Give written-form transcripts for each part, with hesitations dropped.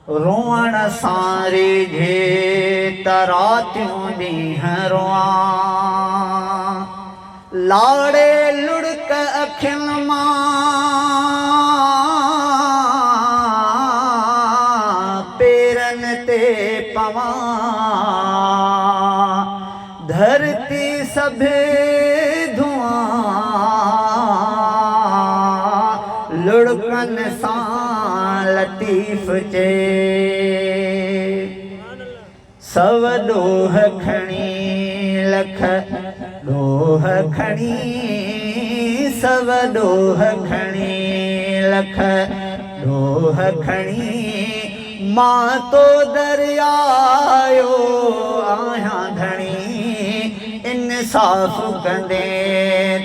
रोअण सारे जे तरातियों ॾींह रोआ लाड़े लुड़क अखियुनि मां पेरनि ते पवां धरती सभे धुआं लुड़कनि सां लतीफ़ चे सव ॾोह खणी लख ॾोह खणी सव ॾोह खणी लख ॾोह खणी मां तो दरियायो आहियां धणी इंसाफ़ कंदे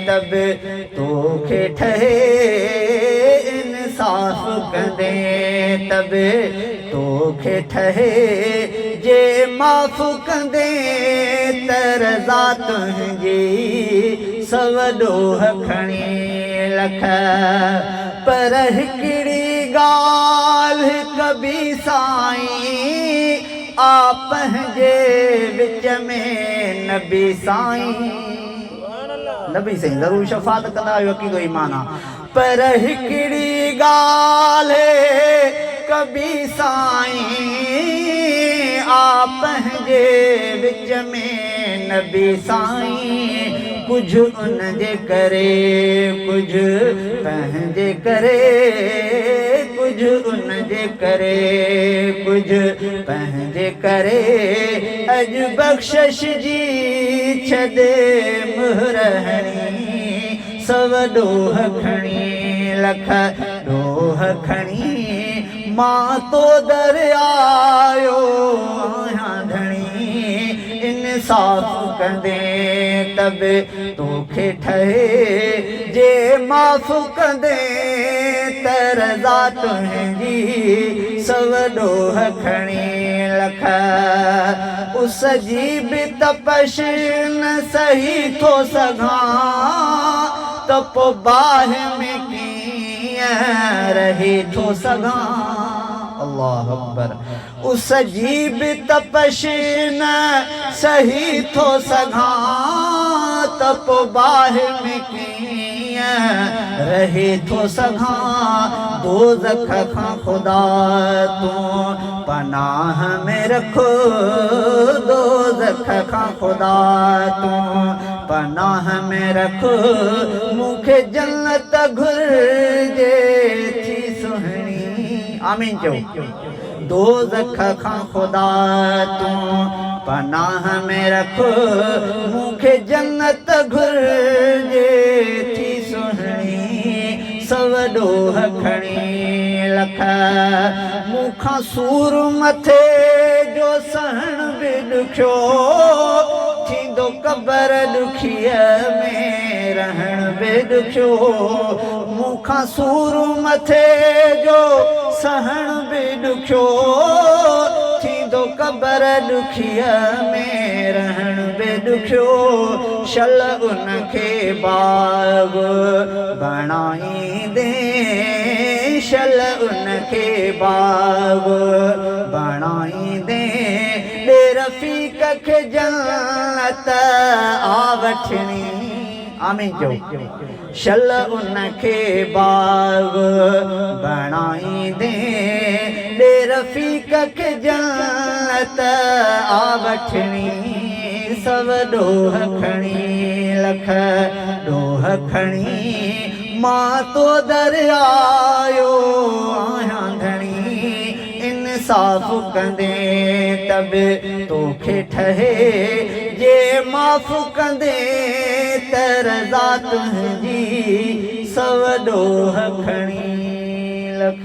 तब तोखे ठहे इंसाफ़ कंदे तब तोखे ठहे जे माफ़ कंदे तरज़ा तुंहिंजी सव ॾोह खणी लख पर हिकिड़ी ॻाल्हि कबी साईं आ पंहिंजे विच में नबी साईं नबी साईं ज़रूर शफ़ात कंदा आहियो अक़ीदो ईमान आहे पर हिकिड़ी ॻाल्हि कबी साईं आ पंहिंजे विच में नबी साईं कुझु उन जे करे कुझु पंहिंजे करे कुझु उन जे करे कुझु पंहिंजे करे अॼु बख़्शिश जी छॾे मुहरहणी सव ॾोह खणी लख ॾोह खणी मां तो दरियायो आहियां धणी इंसाफ़ कंदे तब तोखे ठहे जे माफ़ कंदे तरज़ा तुंहिंजी सव ॾोह खणी लख उस जी बि तपश न सही थो सघां त पोइ बाहि में कीअं रही थो सघां अल्लाह अकबर उस जी बि तपश न सही थो सघां त पोइ बाहि में कीअं रही थो सघां दोज़ख खां ख़ुदा तूं पनाह में रखो दोज़ख खां ख़ुदा तूं पनाह में रखो मूंखे जन्नत घुरिजे थी सुहिणी आमीन चओ दोज़ख खां ख़ुदा तूं पनाह में रखो मूंखे जन्नत घुरिजे थी सुहिणी सव ॾोह खणी लख मूंखां सूर मथे जो सहण बि ॾुखियो थींदो क़बर ॾुखीअ में रहण बि ॾुखियो मूंखां सूर मथे जो सहण बि ॾुखियो थींदो क़बर ॾुखीअ में रहण बि ॾुखियो शल उनखे बाग़ बणाईंदे शल उनखे बाग़ बणाईंदे ॾे रफ़ीक खे जन्नत आ वठणी आमीन चओ शल उनखे बाग़ बणाईंदे ॾे रफ़ीक खे जन्नत आ वठणी सव ॾोह खणी लख ॾोह खणी मां तो दरियायो आहियां धणी इंसाफ़ कंदे तब तोखे ठहे जे माफ़ कंदे तरज़ा तुंहिंजी सव ॾोह खणी लख